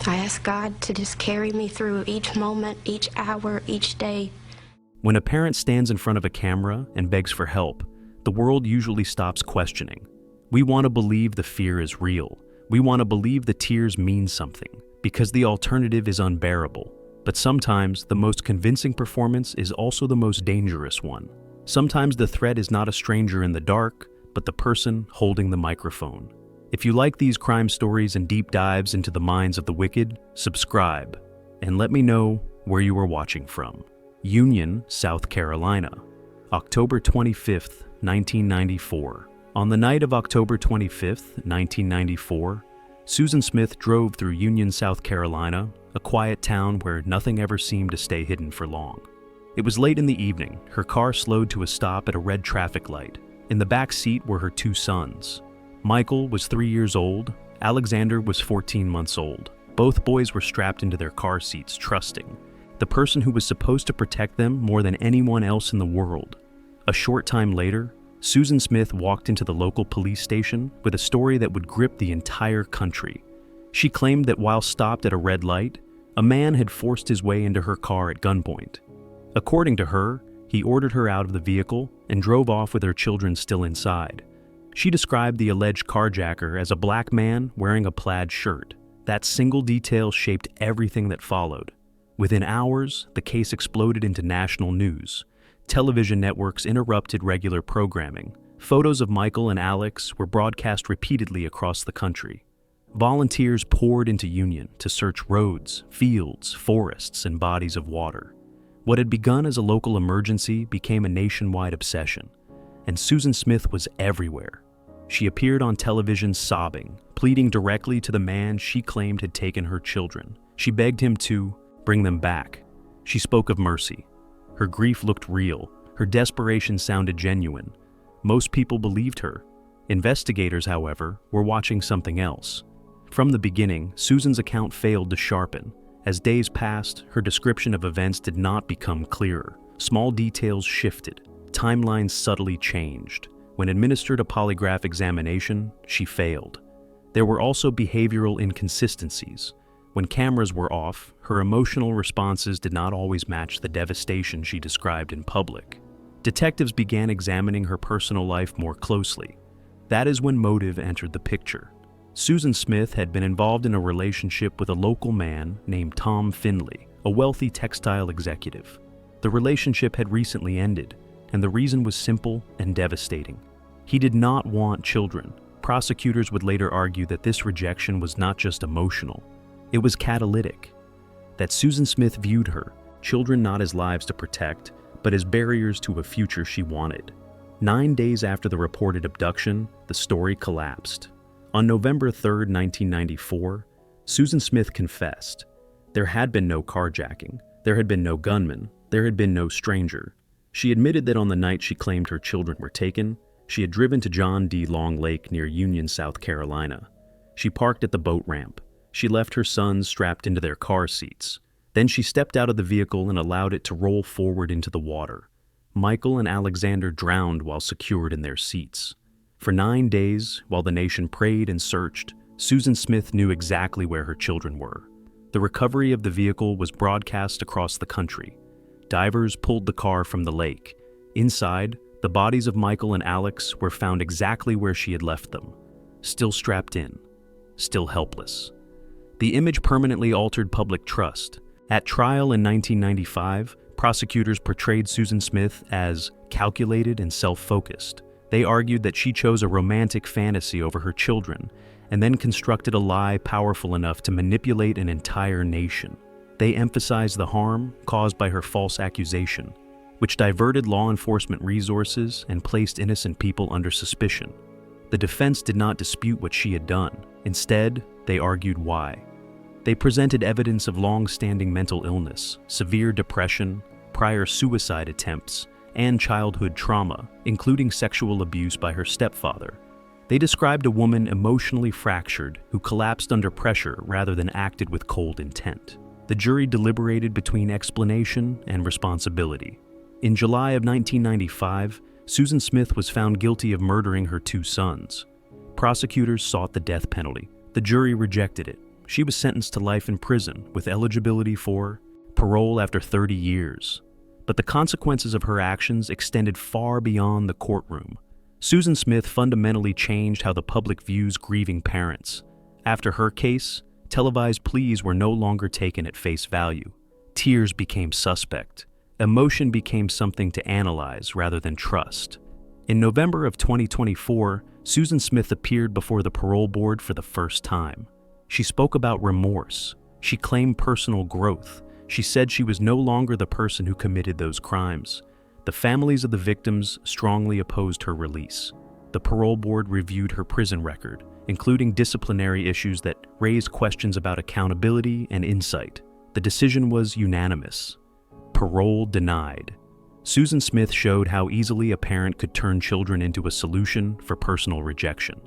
I ask God to just carry me through each moment, each hour, each day. When a parent stands in front of a camera and begs for help, the world usually stops questioning. We want to believe the fear is real. We want to believe the tears mean something, because the alternative is unbearable. But sometimes the most convincing performance is also the most dangerous one. Sometimes the threat is not a stranger in the dark, but the person holding the microphone. If you like these crime stories and deep dives into the minds of the wicked, subscribe, and let me know where you are watching from. Union, South Carolina, October 25th, 1994. On the night of October 25th, 1994, Susan Smith drove through Union, South Carolina, a quiet town where nothing ever seemed to stay hidden for long. It was late in the evening. Her car slowed to a stop at a red traffic light. In the back seat were her two sons. Michael was 3 years old. Alexander was 14 months old. Both boys were strapped into their car seats, trusting the person who was supposed to protect them more than anyone else in the world. A short time later, Susan Smith walked into the local police station with a story that would grip the entire country. She claimed that while stopped at a red light, a man had forced his way into her car at gunpoint. According to her, he ordered her out of the vehicle and drove off with her children still inside. She described the alleged carjacker as a black man wearing a plaid shirt. That single detail shaped everything that followed. Within hours, the case exploded into national news. Television networks interrupted regular programming. Photos of Michael and Alex were broadcast repeatedly across the country. Volunteers poured into Union to search roads, fields, forests, and bodies of water. What had begun as a local emergency became a nationwide obsession, and Susan Smith was everywhere. She appeared on television sobbing, pleading directly to the man she claimed had taken her children. She begged him to bring them back. She spoke of mercy. Her grief looked real. Her desperation sounded genuine. Most people believed her. Investigators, however, were watching something else. From the beginning, Susan's account failed to sharpen. As days passed, her description of events did not become clearer. Small details shifted. Timelines subtly changed. When administered a polygraph examination, she failed. There were also behavioral inconsistencies. When cameras were off, her emotional responses did not always match the devastation she described in public. Detectives began examining her personal life more closely. That is when motive entered the picture. Susan Smith had been involved in a relationship with a local man named Tom Finley, a wealthy textile executive. The relationship had recently ended, and the reason was simple and devastating. He did not want children. Prosecutors would later argue that this rejection was not just emotional, it was catalytic. That Susan Smith viewed her children not as lives to protect, but as barriers to a future she wanted. 9 days after the reported abduction, the story collapsed. On November 3, 1994, Susan Smith confessed. There had been no carjacking, there had been no gunman, there had been no stranger. She admitted that on the night she claimed her children were taken, she had driven to John D. Long Lake near Union, South Carolina. She parked at the boat ramp. She left her sons strapped into their car seats. Then she stepped out of the vehicle and allowed it to roll forward into the water. Michael and Alexander drowned while secured in their seats. For 9 days, while the nation prayed and searched, Susan Smith knew exactly where her children were. The recovery of the vehicle was broadcast across the country. Divers pulled the car from the lake. Inside, the bodies of Michael and Alex were found exactly where she had left them, still strapped in, still helpless. The image permanently altered public trust. At trial in 1995, prosecutors portrayed Susan Smith as calculated and self-focused. They argued that she chose a romantic fantasy over her children and then constructed a lie powerful enough to manipulate an entire nation. They emphasized the harm caused by her false accusation, which diverted law enforcement resources and placed innocent people under suspicion. The defense did not dispute what she had done. Instead, they argued why. They presented evidence of long-standing mental illness, severe depression, prior suicide attempts, and childhood trauma, including sexual abuse by her stepfather. They described a woman emotionally fractured who collapsed under pressure rather than acted with cold intent. The jury deliberated between explanation and responsibility. In July of 1995, Susan Smith was found guilty of murdering her two sons. Prosecutors sought the death penalty. The jury rejected it. she was sentenced to life in prison with eligibility for parole after 30 years. But the consequences of her actions extended far beyond the courtroom. Susan Smith fundamentally changed how the public views grieving parents. After her case, televised pleas were no longer taken at face value. Tears became suspect. Emotion became something to analyze rather than trust. In November of 2024, Susan Smith appeared before the parole board for the first time. She spoke about remorse. She claimed personal growth. She said she was no longer the person who committed those crimes. The families of the victims strongly opposed her release. The parole board reviewed her prison record, including disciplinary issues that raised questions about accountability and insight. The decision was unanimous. Parole denied. Susan Smith showed how easily a parent could turn children into a solution for personal rejection.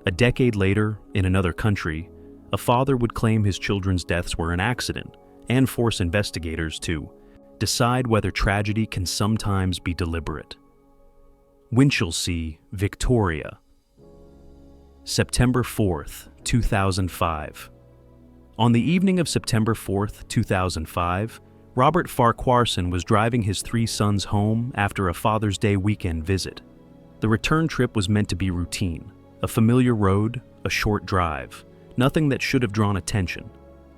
A decade later, in another country, a father would claim his children's deaths were an accident and force investigators to decide whether tragedy can sometimes be deliberate. Winchelsea, Victoria. September 4th, 2005. On the evening of September 4th, 2005, Robert Farquharson was driving his 3 sons home after a Father's Day weekend visit. The return trip was meant to be routine, a familiar road, a short drive, nothing that should have drawn attention.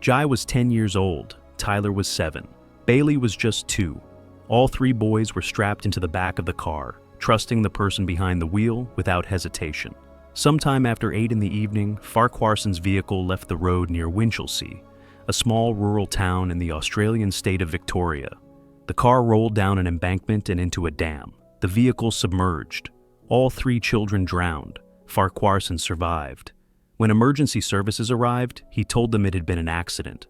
Jai was 10 years old, Tyler was 7, Bailey was just 2. All 3 boys were strapped into the back of the car, trusting the person behind the wheel without hesitation. Sometime after 8 in the evening, Farquharson's vehicle left the road near Winchelsea, a small rural town in the Australian state of Victoria. The car rolled down an embankment and into a dam. The vehicle submerged. All 3 children drowned. Farquharson survived. When emergency services arrived, he told them it had been an accident.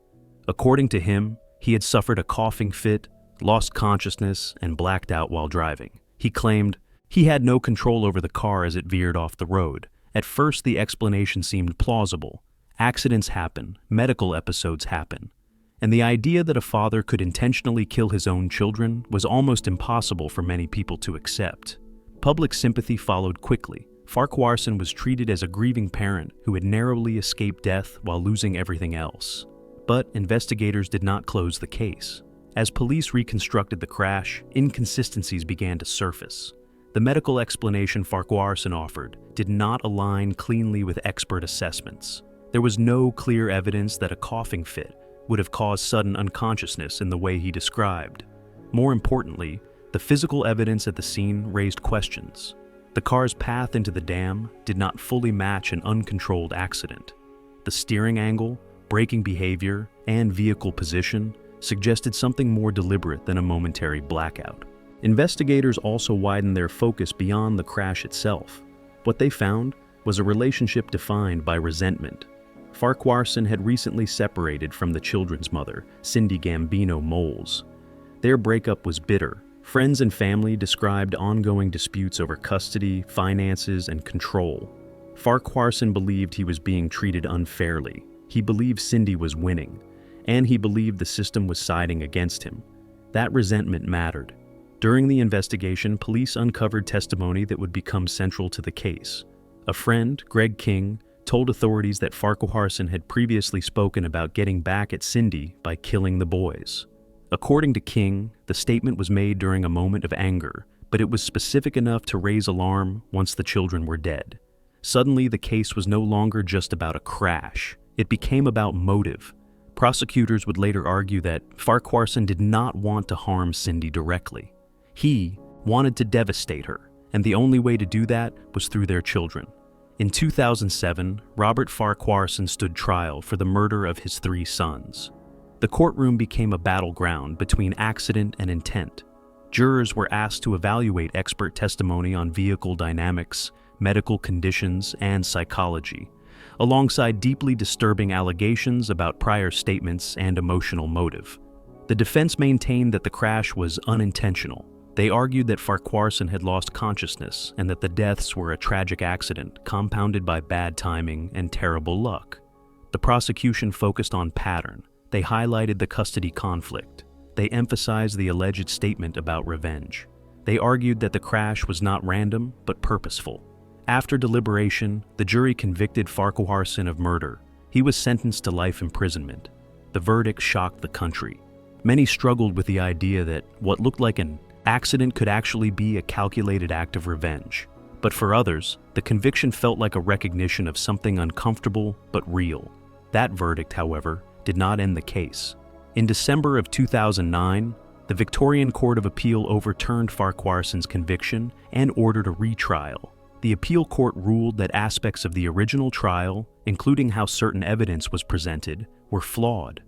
According to him, he had suffered a coughing fit, lost consciousness, and blacked out while driving. He claimed he had no control over the car as it veered off the road. At first, the explanation seemed plausible. Accidents happen, medical episodes happen, and the idea that a father could intentionally kill his own children was almost impossible for many people to accept. Public sympathy followed quickly. Farquharson was treated as a grieving parent who had narrowly escaped death while losing everything else. But investigators did not close the case. As police reconstructed the crash, inconsistencies began to surface. The medical explanation Farquharson offered did not align cleanly with expert assessments. There was no clear evidence that a coughing fit would have caused sudden unconsciousness in the way he described. More importantly, the physical evidence at the scene raised questions. The car's path into the dam did not fully match an uncontrolled accident. The steering angle, braking behavior, and vehicle position suggested something more deliberate than a momentary blackout. Investigators also widened their focus beyond the crash itself. What they found was a relationship defined by resentment. Farquharson had recently separated from the children's mother, Cindy Gambino Moles. Their breakup was bitter. Friends and family described ongoing disputes over custody, finances, and control. Farquharson believed he was being treated unfairly. He believed Cindy was winning, and he believed the system was siding against him. That resentment mattered. During the investigation, police uncovered testimony that would become central to the case. A friend, Greg King, told authorities that Farquharson had previously spoken about getting back at Cindy by killing the boys. According to King, the statement was made during a moment of anger, but it was specific enough to raise alarm once the children were dead. Suddenly, the case was no longer just about a crash. It became about motive. Prosecutors would later argue that Farquharson did not want to harm Cindy directly. He wanted to devastate her, and the only way to do that was through their children. In 2007, Robert Farquharson stood trial for the murder of his 3 sons. The courtroom became a battleground between accident and intent. Jurors were asked to evaluate expert testimony on vehicle dynamics, medical conditions, and psychology, alongside deeply disturbing allegations about prior statements and emotional motive. The defense maintained that the crash was unintentional. They argued that Farquharson had lost consciousness and that the deaths were a tragic accident compounded by bad timing and terrible luck. The prosecution focused on pattern. They highlighted the custody conflict. They emphasized the alleged statement about revenge. They argued that the crash was not random, but purposeful. After deliberation, the jury convicted Farquharson of murder. He was sentenced to life imprisonment. The verdict shocked the country. Many struggled with the idea that what looked like an accident could actually be a calculated act of revenge. But for others, the conviction felt like a recognition of something uncomfortable but real. That verdict, however, did not end the case. In December of 2009, the Victorian Court of Appeal overturned Farquharson's conviction and ordered a retrial. The appeal court ruled that aspects of the original trial, including how certain evidence was presented, were flawed.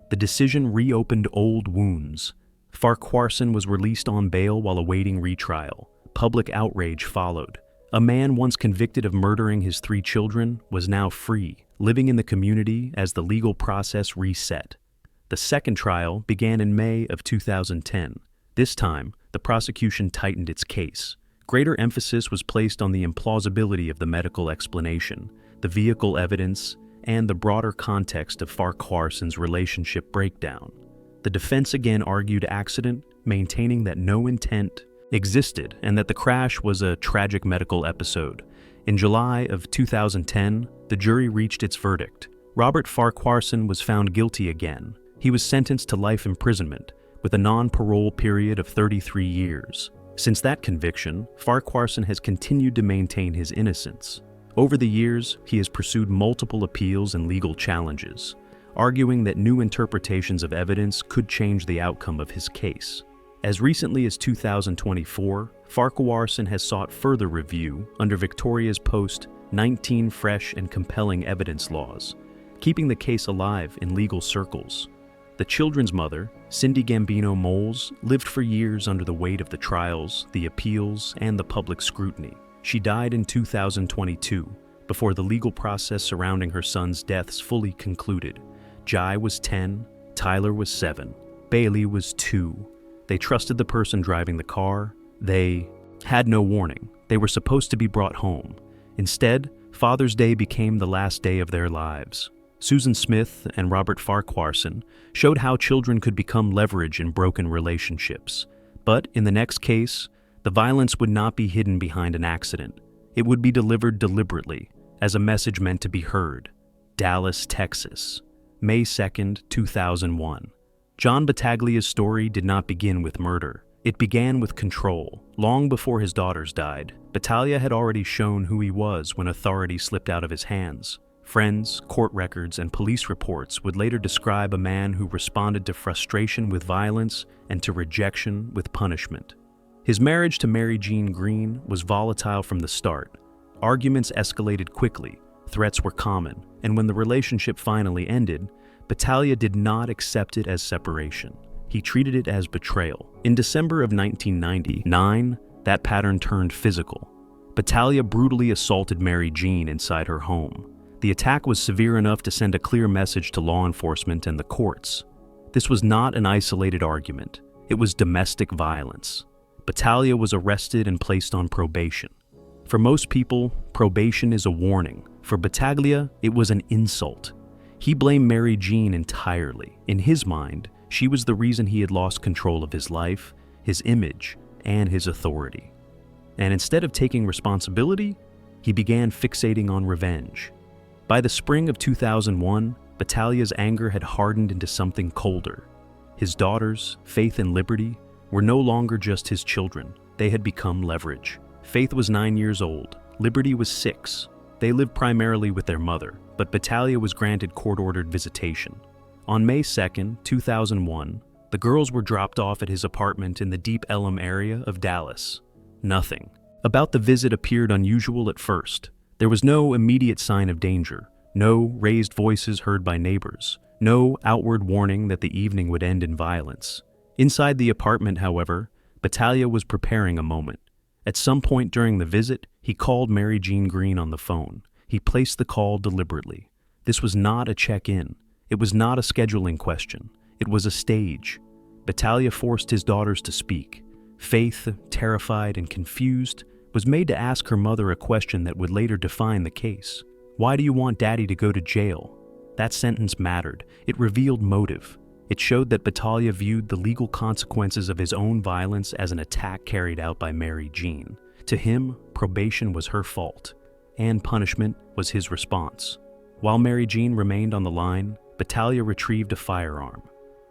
The decision reopened old wounds. Farquharson was released on bail while awaiting retrial. Public outrage followed. A man once convicted of murdering his 3 children was now free, living in the community as the legal process reset. The second trial began in May of 2010. This time, the prosecution tightened its case. Greater emphasis was placed on the implausibility of the medical explanation, the vehicle evidence, and the broader context of Farquharson's relationship breakdown. The defense again argued accident, maintaining that no intent existed and that the crash was a tragic medical episode. In July of 2010, the jury reached its verdict. Robert Farquharson was found guilty again. He was sentenced to life imprisonment, with a non-parole period of 33 years. Since that conviction, Farquharson has continued to maintain his innocence. Over the years, he has pursued multiple appeals and legal challenges, arguing that new interpretations of evidence could change the outcome of his case. As recently as 2024, Farquharson has sought further review under Victoria's post-19 fresh and compelling evidence laws, keeping the case alive in legal circles. The children's mother, Cindy Gambino Moles, lived for years under the weight of the trials, the appeals, and the public scrutiny. She died in 2022, before the legal process surrounding her son's deaths fully concluded. Jai was 10, Tyler was 7, Bailey was 2. They trusted the person driving the car. They had no warning. They were supposed to be brought home. Instead, Father's Day became the last day of their lives. Susan Smith and Robert Farquharson showed how children could become leverage in broken relationships. But in the next case, the violence would not be hidden behind an accident. It would be delivered deliberately, as a message meant to be heard. Dallas, Texas, May 2nd, 2001. John Battaglia's story did not begin with murder. It began with control. Long before his daughters died, Battaglia had already shown who he was when authority slipped out of his hands. Friends, court records, and police reports would later describe a man who responded to frustration with violence and to rejection with punishment. His marriage to Mary Jean Green was volatile from the start. Arguments escalated quickly, threats were common, and when the relationship finally ended, Battaglia did not accept it as separation. He treated it as betrayal. In December of 1999, that pattern turned physical. Battaglia brutally assaulted Mary Jean inside her home. The attack was severe enough to send a clear message to law enforcement and the courts. This was not an isolated argument. It was domestic violence. Battaglia was arrested and placed on probation. For most people, probation is a warning. For Battaglia, it was an insult. He blamed Mary Jean entirely. In his mind, she was the reason he had lost control of his life, his image, and his authority. And instead of taking responsibility, he began fixating on revenge. By the spring of 2001, Battaglia's anger had hardened into something colder. His daughters, Faith and Liberty, were no longer just his children. They had become leverage. Faith was 9 years old. Liberty was 6. They lived primarily with their mother, but Battaglia was granted court-ordered visitation. On May 2, 2001, the girls were dropped off at his apartment in the Deep Ellum area of Dallas. Nothing about the visit appeared unusual at first. There was no immediate sign of danger, no raised voices heard by neighbors, no outward warning that the evening would end in violence. Inside the apartment, however, Battaglia was preparing a moment. At some point during the visit, he called Mary Jean Green on the phone. He placed the call deliberately. This was not a check-in. It was not a scheduling question. It was a stage. Battaglia forced his daughters to speak. Faith, terrified and confused, was made to ask her mother a question that would later define the case. Why do you want Daddy to go to jail? That sentence mattered. It revealed motive. It showed that Battaglia viewed the legal consequences of his own violence as an attack carried out by Mary Jean. To him, probation was her fault, and punishment was his response. While Mary Jean remained on the line, Battaglia retrieved a firearm.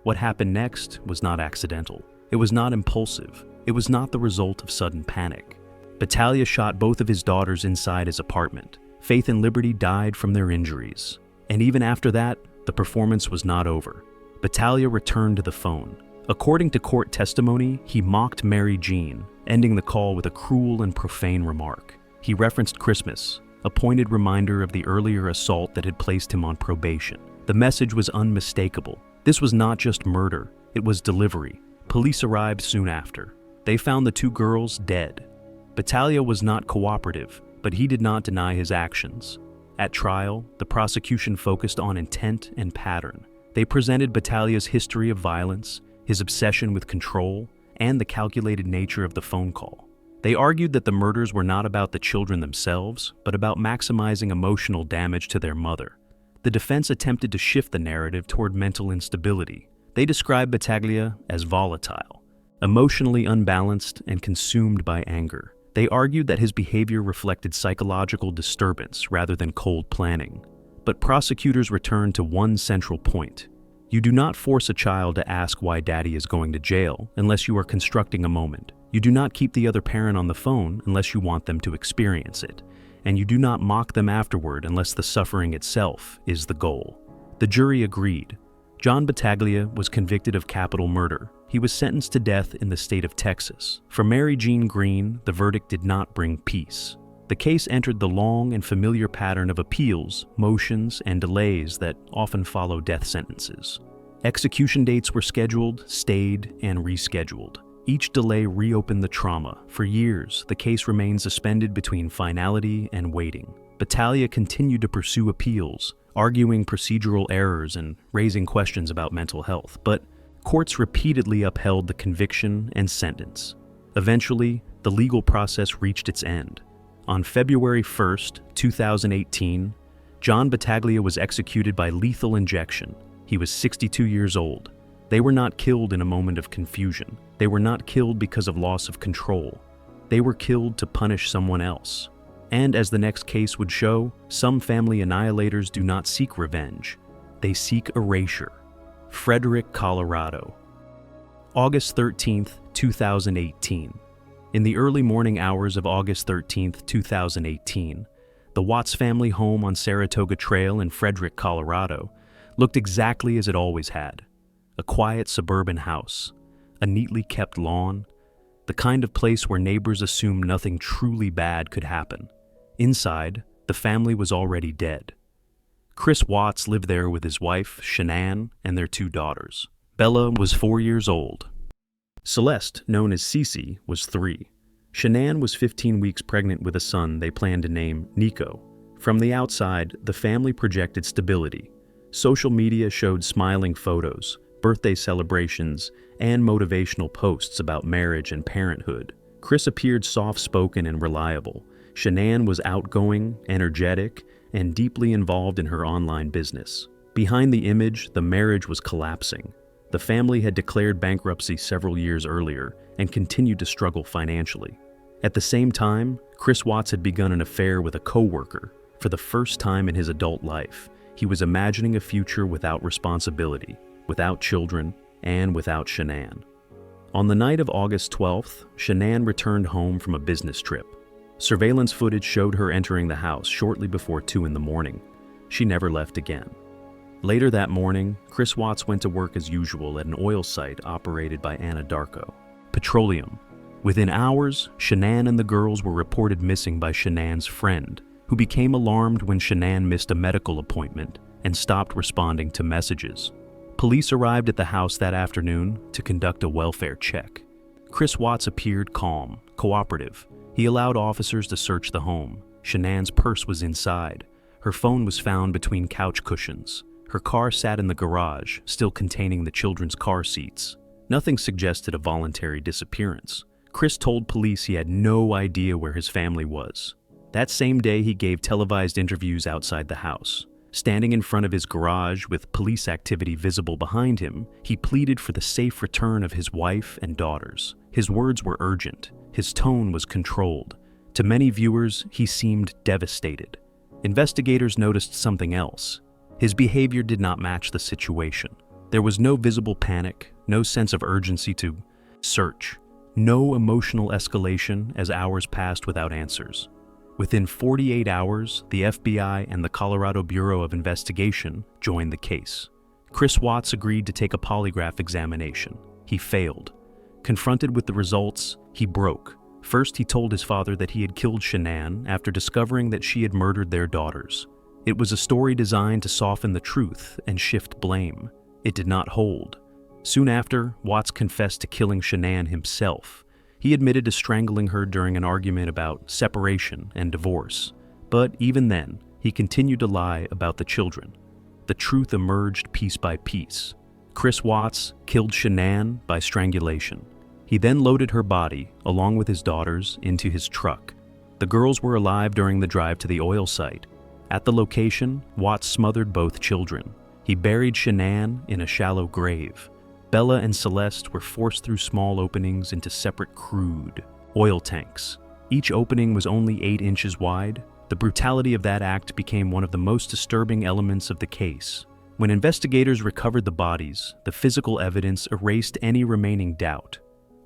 What happened next was not accidental. It was not impulsive. It was not the result of sudden panic. Battaglia shot both of his daughters inside his apartment. Faith and Liberty died from their injuries. And even after that, the performance was not over. Battaglia returned to the phone. According to court testimony, he mocked Mary Jean, ending the call with a cruel and profane remark. He referenced Christmas, a pointed reminder of the earlier assault that had placed him on probation. The message was unmistakable. This was not just murder, it was delivery. Police arrived soon after. They found the two girls dead. Battaglia was not cooperative, but he did not deny his actions. At trial, the prosecution focused on intent and pattern. They presented Battaglia's history of violence, his obsession with control, and the calculated nature of the phone call. They argued that the murders were not about the children themselves, but about maximizing emotional damage to their mother. The defense attempted to shift the narrative toward mental instability. They described Battaglia as volatile, emotionally unbalanced and consumed by anger. They argued that his behavior reflected psychological disturbance rather than cold planning. But prosecutors returned to one central point. You do not force a child to ask why daddy is going to jail unless you are constructing a moment. You do not keep the other parent on the phone unless you want them to experience it. And you do not mock them afterward unless the suffering itself is the goal. The jury agreed. John Battaglia was convicted of capital murder. He was sentenced to death in the state of Texas. For Mary Jean Green, the verdict did not bring peace. The case entered the long and familiar pattern of appeals, motions, and delays that often follow death sentences. Execution dates were scheduled, stayed, and rescheduled. Each delay reopened the trauma. For years, the case remained suspended between finality and waiting. Battaglia continued to pursue appeals, arguing procedural errors and raising questions about mental health, but courts repeatedly upheld the conviction and sentence. Eventually, the legal process reached its end. On February 1st, 2018, John Battaglia was executed by lethal injection. He was 62 years old. They were not killed in a moment of confusion. They were not killed because of loss of control. They were killed to punish someone else. And as the next case would show, some family annihilators do not seek revenge. They seek erasure. Frederick, Colorado. August 13th, 2018. In the early morning hours of August 13th, 2018, the Watts family home on Saratoga Trail in Frederick, Colorado, looked exactly as it always had. A quiet suburban house, a neatly kept lawn, the kind of place where neighbors assume nothing truly bad could happen. Inside, the family was already dead. Chris Watts lived there with his wife, Shanann, and their two daughters. Bella was 4 years old. Celeste, known as Cece, was 3. Shanann was 15 weeks pregnant with a son they planned to name Nico. From the outside, the family projected stability. Social media showed smiling photos, birthday celebrations, and motivational posts about marriage and parenthood. Chris appeared soft-spoken and reliable. Shanann was outgoing, energetic, and deeply involved in her online business. Behind the image, the marriage was collapsing. The family had declared bankruptcy several years earlier and continued to struggle financially. At the same time, Chris Watts had begun an affair with a coworker. For the first time in his adult life, he was imagining a future without responsibility, without children, and without Shanann. On the night of August 12th, Shanann returned home from a business trip. Surveillance footage showed her entering the house shortly before 2 in the morning. She never left again. Later that morning, Chris Watts went to work as usual at an oil site operated by Anadarko Petroleum. Within hours, Shanann and the girls were reported missing by Shanann's friend, who became alarmed when Shanann missed a medical appointment and stopped responding to messages. Police arrived at the house that afternoon to conduct a welfare check. Chris Watts appeared calm, cooperative. He allowed officers to search the home. Shanann's purse was inside. Her phone was found between couch cushions. Her car sat in the garage, still containing the children's car seats. Nothing suggested a voluntary disappearance. Chris told police he had no idea where his family was. That same day, he gave televised interviews outside the house. Standing in front of his garage with police activity visible behind him, he pleaded for the safe return of his wife and daughters. His words were urgent. His tone was controlled. To many viewers, he seemed devastated. Investigators noticed something else. His behavior did not match the situation. There was no visible panic, no sense of urgency to search, no emotional escalation as hours passed without answers. Within 48 hours, the FBI and the Colorado Bureau of Investigation joined the case. Chris Watts agreed to take a polygraph examination. He failed. Confronted with the results, he broke. First, he told his father that he had killed Shanann after discovering that she had murdered their daughters. It was a story designed to soften the truth and shift blame. It did not hold. Soon after, Watts confessed to killing Shanann himself. He admitted to strangling her during an argument about separation and divorce. But even then, he continued to lie about the children. The truth emerged piece by piece. Chris Watts killed Shanann by strangulation. He then loaded her body, along with his daughters, into his truck. The girls were alive during the drive to the oil site. At the location, Watts smothered both children. He buried Shanann in a shallow grave. Bella and Celeste were forced through small openings into separate crude oil tanks. Each opening was only 8 inches wide. The brutality of that act became one of the most disturbing elements of the case. When investigators recovered the bodies, the physical evidence erased any remaining doubt.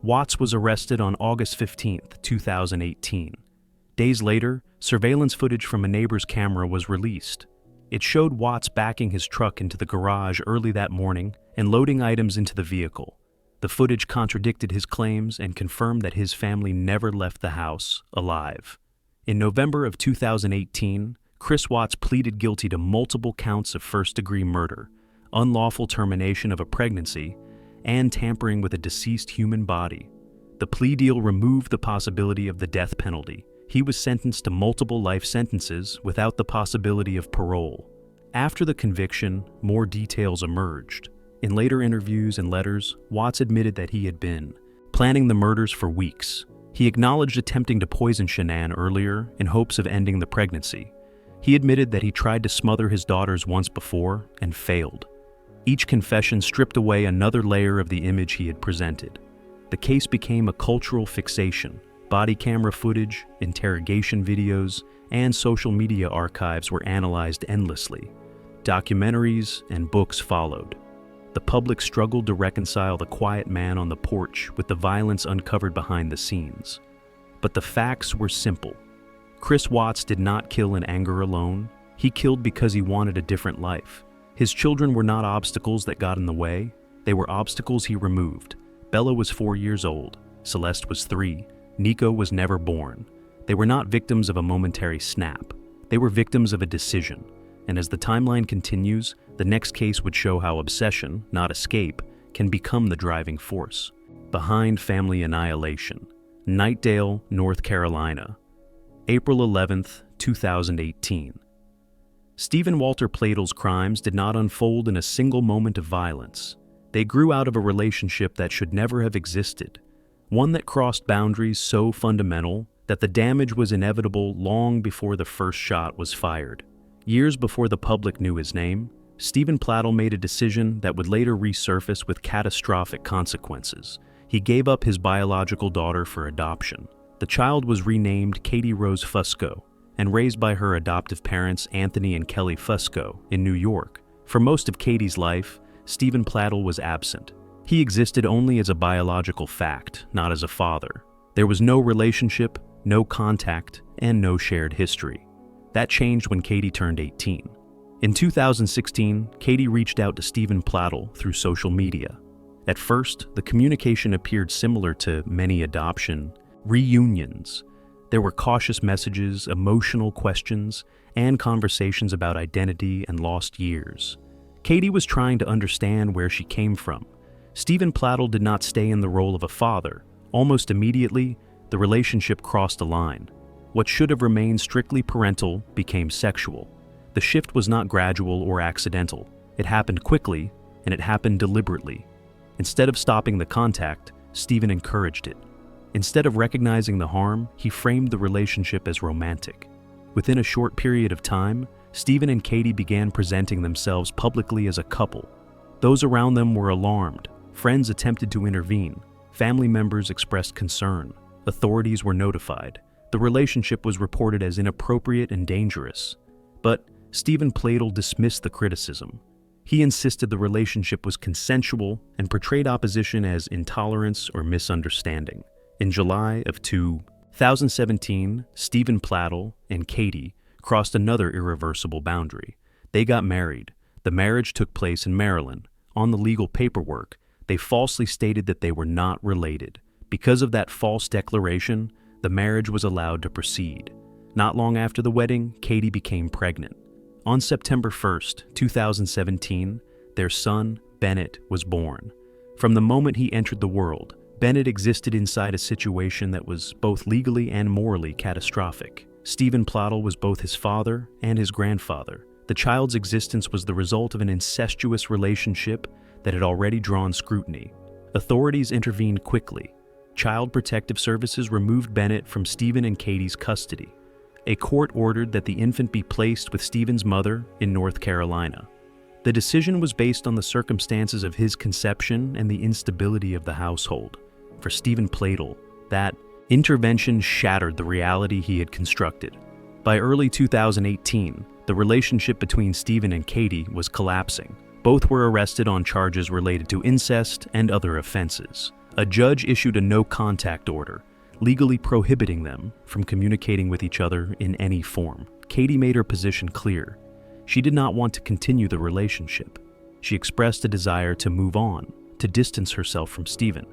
Watts was arrested on August 15, 2018. Days later, surveillance footage from a neighbor's camera was released. It showed Watts backing his truck into the garage early that morning and loading items into the vehicle. The footage contradicted his claims and confirmed that his family never left the house alive. In November of 2018, Chris Watts pleaded guilty to multiple counts of first-degree murder, unlawful termination of a pregnancy, and tampering with a deceased human body. The plea deal removed the possibility of the death penalty. He was sentenced to multiple life sentences without the possibility of parole. After the conviction, more details emerged. In later interviews and letters, Watts admitted that he had been planning the murders for weeks. He acknowledged attempting to poison Shanann earlier in hopes of ending the pregnancy. He admitted that he tried to smother his daughters once before and failed. Each confession stripped away another layer of the image he had presented. The case became a cultural fixation. Body camera footage, interrogation videos, and social media archives were analyzed endlessly. Documentaries and books followed. The public struggled to reconcile the quiet man on the porch with the violence uncovered behind the scenes. But the facts were simple. Chris Watts did not kill in anger alone. He killed because he wanted a different life. His children were not obstacles that got in the way. They were obstacles he removed. Bella was 4 years old. Celeste was 3. Nico was never born. They were not victims of a momentary snap. They were victims of a decision. And as the timeline continues, the next case would show how obsession, not escape, can become the driving force. Behind family annihilation. Knightdale, North Carolina. April 11th, 2018. Stephen Walter Pladle's crimes did not unfold in a single moment of violence. They grew out of a relationship that should never have existed. One that crossed boundaries so fundamental that the damage was inevitable long before the first shot was fired. Years before the public knew his name, Stephen Pladle made a decision that would later resurface with catastrophic consequences. He gave up his biological daughter for adoption. The child was renamed Katie Rose Fusco and raised by her adoptive parents Anthony and Kelly Fusco in New York. For most of Katie's life, Stephen Pladle was absent. He existed only as a biological fact, not as a father. There was no relationship, no contact, and no shared history. That changed when Katie turned 18. In 2016, Katie reached out to Stephen Pladle through social media. At first, the communication appeared similar to many adoption reunions. There were cautious messages, emotional questions, and conversations about identity and lost years. Katie was trying to understand where she came from. Stephen Pladle did not stay in the role of a father. Almost immediately, the relationship crossed a line. What should have remained strictly parental became sexual. The shift was not gradual or accidental. It happened quickly, and it happened deliberately. Instead of stopping the contact, Stephen encouraged it. Instead of recognizing the harm, he framed the relationship as romantic. Within a short period of time, Stephen and Katie began presenting themselves publicly as a couple. Those around them were alarmed. Friends attempted to intervene. Family members expressed concern. Authorities were notified. The relationship was reported as inappropriate and dangerous. But Stephen Pladel dismissed the criticism. He insisted the relationship was consensual and portrayed opposition as intolerance or misunderstanding. In July of 2017, Stephen Pladel and Katie crossed another irreversible boundary. They got married. The marriage took place in Maryland. On the legal paperwork, they falsely stated that they were not related. Because of that false declaration, the marriage was allowed to proceed. Not long after the wedding, Katie became pregnant. On September 1st, 2017, their son, Bennett, was born. From the moment he entered the world, Bennett existed inside a situation that was both legally and morally catastrophic. Stephen Pladel was both his father and his grandfather. The child's existence was the result of an incestuous relationship that had already drawn scrutiny. Authorities intervened quickly. Child Protective Services removed Bennett from Stephen and Katie's custody. A court ordered that the infant be placed with Stephen's mother in North Carolina. The decision was based on the circumstances of his conception and the instability of the household. For Stephen Pladel, that intervention shattered the reality he had constructed. By early 2018, the relationship between Stephen and Katie was collapsing. Both were arrested on charges related to incest and other offenses. A judge issued a no-contact order, legally prohibiting them from communicating with each other in any form. Katie made her position clear. She did not want to continue the relationship. She expressed a desire to move on, to distance herself from Stephen,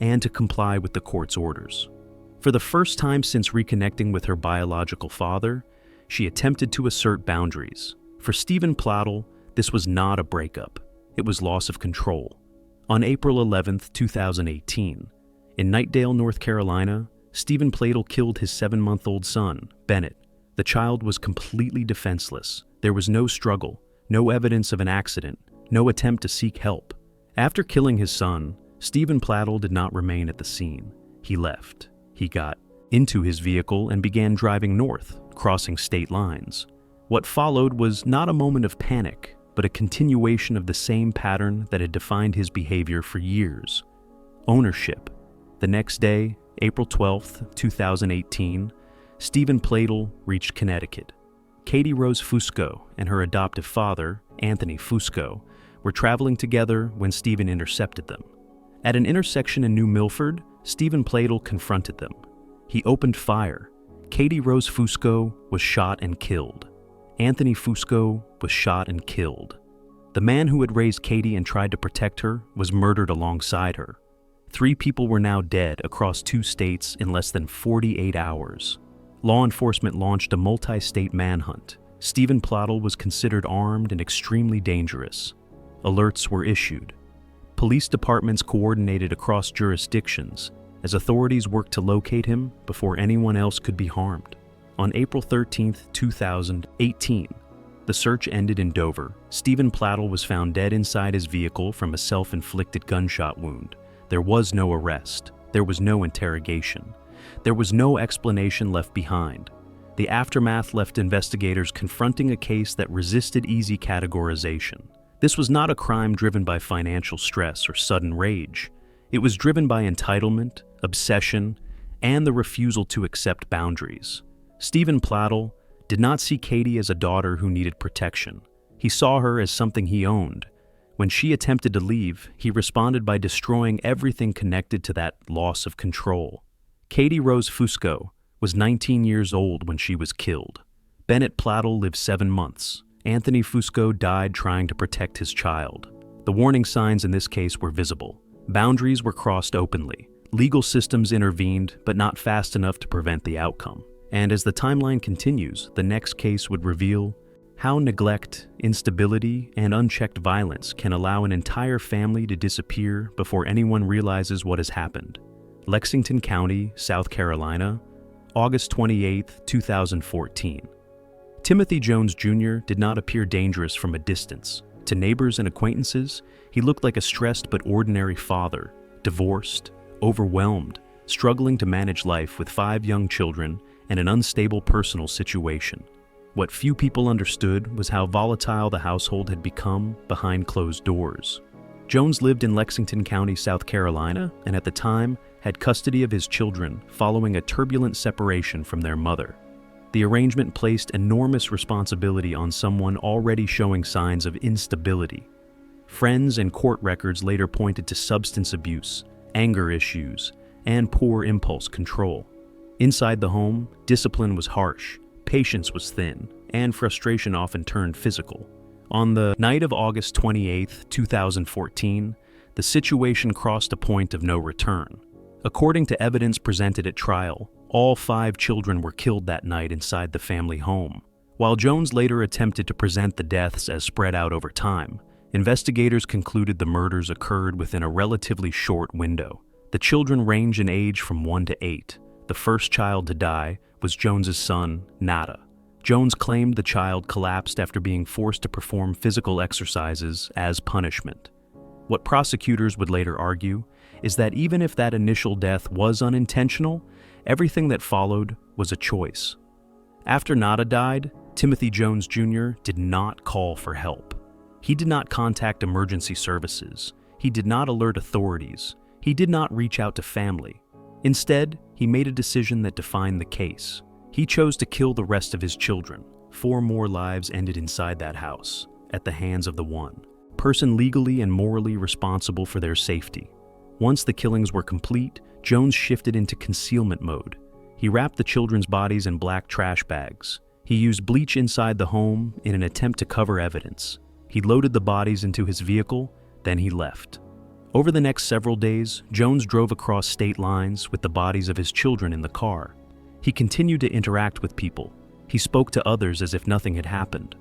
and to comply with the court's orders. For the first time since reconnecting with her biological father, she attempted to assert boundaries. For Stephen Pladel, this was not a breakup. It was loss of control. On April 11, 2018, in Knightdale, North Carolina, Stephen Pladel killed his 7-month-old son, Bennett. The child was completely defenseless. There was no struggle, no evidence of an accident, no attempt to seek help. After killing his son, Stephen Pladel did not remain at the scene. He left. He got into his vehicle and began driving north, crossing state lines. What followed was not a moment of panic, but a continuation of the same pattern that had defined his behavior for years. Ownership. The next day, April 12, 2018, Stephen Pladel reached Connecticut. Katie Rose Fusco and her adoptive father, Anthony Fusco, were traveling together when Stephen intercepted them. At an intersection in New Milford, Stephen Pladel confronted them. He opened fire. Katie Rose Fusco was shot and killed. Anthony Fusco was shot and killed. The man who had raised Katie and tried to protect her was murdered alongside her. 3 people were now dead across 2 states in less than 48 hours. Law enforcement launched a multi-state manhunt. Stephen Pladel was considered armed and extremely dangerous. Alerts were issued. Police departments coordinated across jurisdictions as authorities worked to locate him before anyone else could be harmed. On April 13, 2018, the search ended in Dover. Stephen Pladel was found dead inside his vehicle from a self-inflicted gunshot wound. There was no arrest. There was no interrogation. There was no explanation left behind. The aftermath left investigators confronting a case that resisted easy categorization. This was not a crime driven by financial stress or sudden rage. It was driven by entitlement, obsession, and the refusal to accept boundaries. Stephen Pladel did not see Katie as a daughter who needed protection. He saw her as something he owned. When she attempted to leave, he responded by destroying everything connected to that loss of control. Katie Rose Fusco was 19 years old when she was killed. Bennett Pladel lived 7 months. Anthony Fusco died trying to protect his child. The warning signs in this case were visible. Boundaries were crossed openly. Legal systems intervened, but not fast enough to prevent the outcome. And as the timeline continues, the next case would reveal how neglect, instability, and unchecked violence can allow an entire family to disappear before anyone realizes what has happened. Lexington County, South Carolina, August 28, 2014. Timothy Jones Jr. did not appear dangerous from a distance. To neighbors and acquaintances, he looked like a stressed but ordinary father, divorced, overwhelmed, struggling to manage life with 5 young children and an unstable personal situation. What few people understood was how volatile the household had become behind closed doors. Jones lived in Lexington County, South Carolina, and at the time had custody of his children following a turbulent separation from their mother. The arrangement placed enormous responsibility on someone already showing signs of instability. Friends and court records later pointed to substance abuse, anger issues, and poor impulse control. Inside the home, discipline was harsh, patience was thin, and frustration often turned physical. On the night of August 28, 2014, the situation crossed a point of no return. According to evidence presented at trial, all 5 children were killed that night inside the family home. While Jones later attempted to present the deaths as spread out over time, investigators concluded the murders occurred within a relatively short window. The children range in age from 1 to 8. The first child to die was Jones's son, Nada. Jones claimed the child collapsed after being forced to perform physical exercises as punishment. What prosecutors would later argue is that even if that initial death was unintentional, everything that followed was a choice. After Nada died, Timothy Jones Jr. did not call for help. He did not contact emergency services. He did not alert authorities. He did not reach out to family. Instead, he made a decision that defined the case. He chose to kill the rest of his children. 4 more lives ended inside that house, at the hands of the one person legally and morally responsible for their safety. Once the killings were complete, Jones shifted into concealment mode. He wrapped the children's bodies in black trash bags. He used bleach inside the home in an attempt to cover evidence. He loaded the bodies into his vehicle, then he left. Over the next several days, Jones drove across state lines with the bodies of his children in the car. He continued to interact with people. He spoke to others as if nothing had happened.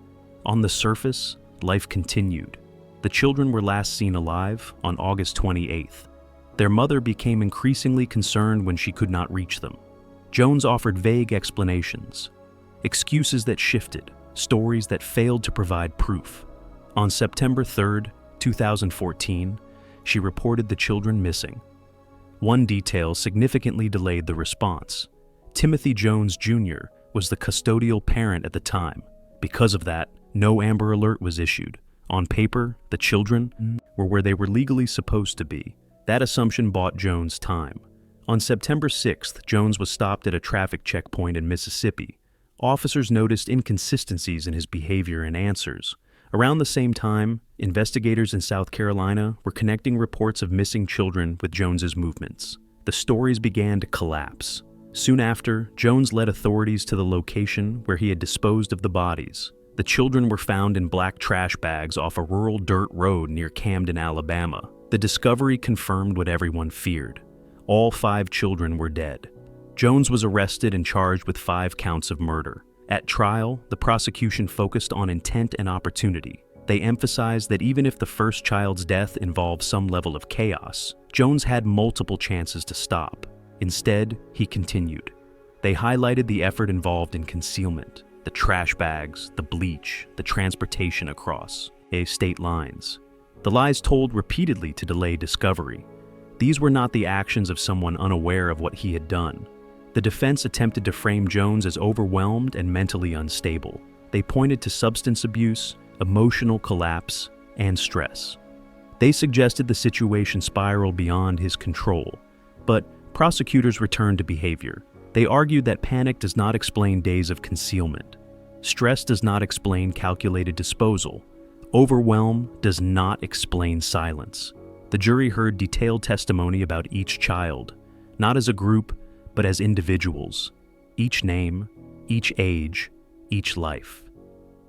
On the surface, life continued. The children were last seen alive on August 28th. Their mother became increasingly concerned when she could not reach them. Jones offered vague explanations, excuses that shifted, stories that failed to provide proof. On September 3rd, 2014, she reported the children missing. One detail significantly delayed the response. Timothy Jones Jr. was the custodial parent at the time. Because of that, no Amber Alert was issued. On paper, the children were where they were legally supposed to be. That assumption bought Jones time. On September 6th, Jones was stopped at a traffic checkpoint in Mississippi. Officers noticed inconsistencies in his behavior and answers. Around the same time, investigators in South Carolina were connecting reports of missing children with Jones's movements. The stories began to collapse. Soon after, Jones led authorities to the location where he had disposed of the bodies. The children were found in black trash bags off a rural dirt road near Camden, Alabama. The discovery confirmed what everyone feared. All 5 children were dead. Jones was arrested and charged with 5 counts of murder. At trial, the prosecution focused on intent and opportunity. They emphasized that even if the first child's death involved some level of chaos, Jones had multiple chances to stop. Instead, he continued. They highlighted the effort involved in concealment, the trash bags, the bleach, the transportation across state lines. The lies told repeatedly to delay discovery. These were not the actions of someone unaware of what he had done. The defense attempted to frame Jones as overwhelmed and mentally unstable. They pointed to substance abuse, emotional collapse, and stress. They suggested the situation spiraled beyond his control. But prosecutors returned to behavior. They argued that panic does not explain days of concealment. Stress does not explain calculated disposal. Overwhelm does not explain silence. The jury heard detailed testimony about each child, not as a group, but as individuals. Each name, each age, each life.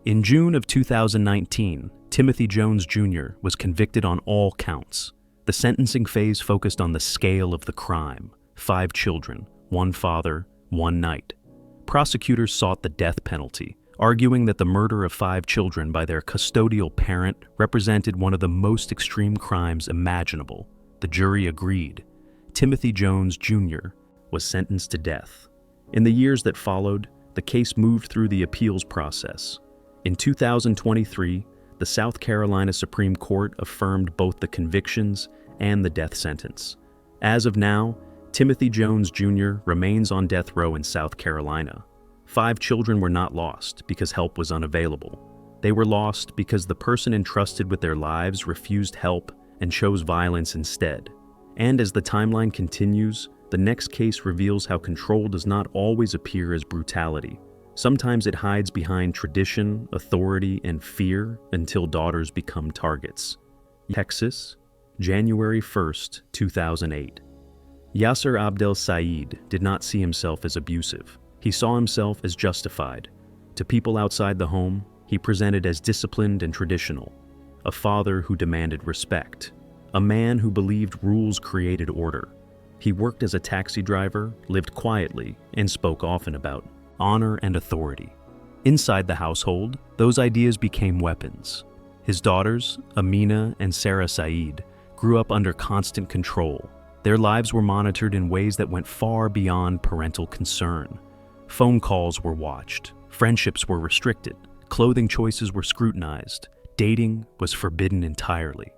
In June of 2019, Timothy Jones Jr. was convicted on all counts. The sentencing phase focused on the scale of the crime: 5 children, 1 father, 1 night. Prosecutors sought the death penalty, arguing that the murder of 5 children by their custodial parent represented one of the most extreme crimes imaginable. The jury agreed. Timothy Jones Jr. was sentenced to death. In the years that followed, the case moved through the appeals process. In 2023, the South Carolina Supreme Court affirmed both the convictions and the death sentence. As of now, Timothy Jones Jr. remains on death row in South Carolina. 5 children were not lost because help was unavailable. They were lost because the person entrusted with their lives refused help and chose violence instead. And as the timeline continues, the next case reveals how control does not always appear as brutality. Sometimes it hides behind tradition, authority, and fear until daughters become targets. Texas, January 1st, 2008. Yasser Abdel Said did not see himself as abusive. He saw himself as justified. To people outside the home, he presented as disciplined and traditional, a father who demanded respect, a man who believed rules created order. He worked as a taxi driver, lived quietly, and spoke often about honor and authority. Inside the household, those ideas became weapons. His daughters, Amina and Sarah Said, grew up under constant control. Their lives were monitored in ways that went far beyond parental concern. Phone calls were watched, friendships were restricted, clothing choices were scrutinized, dating was forbidden entirely.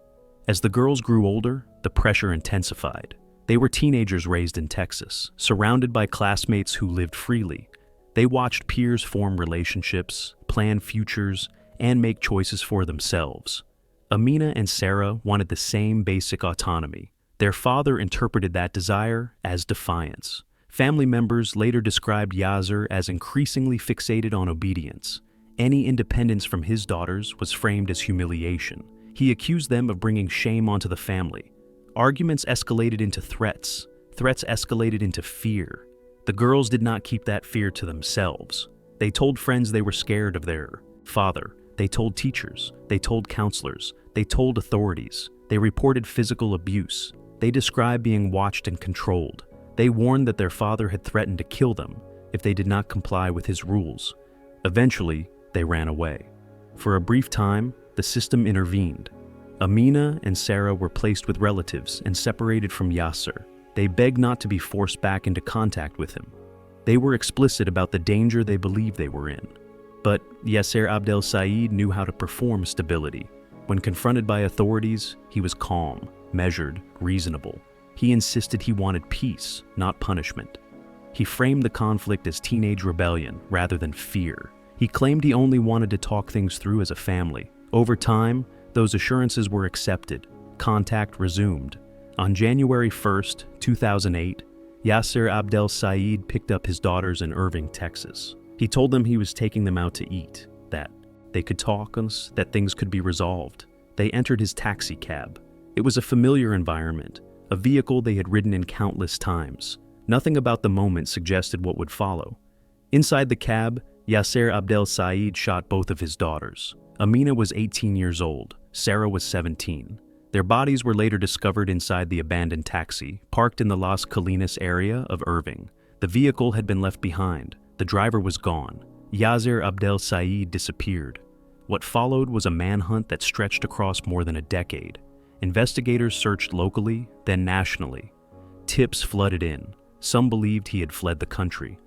As the girls grew older, the pressure intensified. They were teenagers raised in Texas, surrounded by classmates who lived freely. They watched peers form relationships, plan futures, and make choices for themselves. Amina and Sarah wanted the same basic autonomy. Their father interpreted that desire as defiance. Family members later described Yasser as increasingly fixated on obedience. Any independence from his daughters was framed as humiliation. He accused them of bringing shame onto the family. Arguments escalated into threats. Threats escalated into fear. The girls did not keep that fear to themselves. They told friends they were scared of their father. They told teachers. They told counselors. They told authorities. They reported physical abuse. They described being watched and controlled. They warned that their father had threatened to kill them if they did not comply with his rules. Eventually, they ran away. For a brief time, the system intervened. Amina and Sarah were placed with relatives and separated from Yasser. They begged not to be forced back into contact with him. They were explicit about the danger they believed they were in. But Yasser Abdel Said knew how to perform stability. When confronted by authorities, he was calm, measured, reasonable. He insisted he wanted peace, not punishment. He framed the conflict as teenage rebellion rather than fear. He claimed he only wanted to talk things through as a family. Over time, those assurances were accepted. Contact resumed. On January 1st, 2008, Yasser Abdel Said picked up his daughters in Irving, Texas. He told them he was taking them out to eat, that they could talk, that things could be resolved. They entered his taxi cab. It was a familiar environment, a vehicle they had ridden in countless times. Nothing about the moment suggested what would follow. Inside the cab, Yasser Abdel Said shot both of his daughters. Amina was 18 years old. Sarah was 17. Their bodies were later discovered inside the abandoned taxi, parked in the Las Colinas area of Irving. The vehicle had been left behind. The driver was gone. Yasser Abdel Said disappeared. What followed was a manhunt that stretched across more than a decade. Investigators searched locally, then nationally. Tips flooded in. Some believed he had fled the country.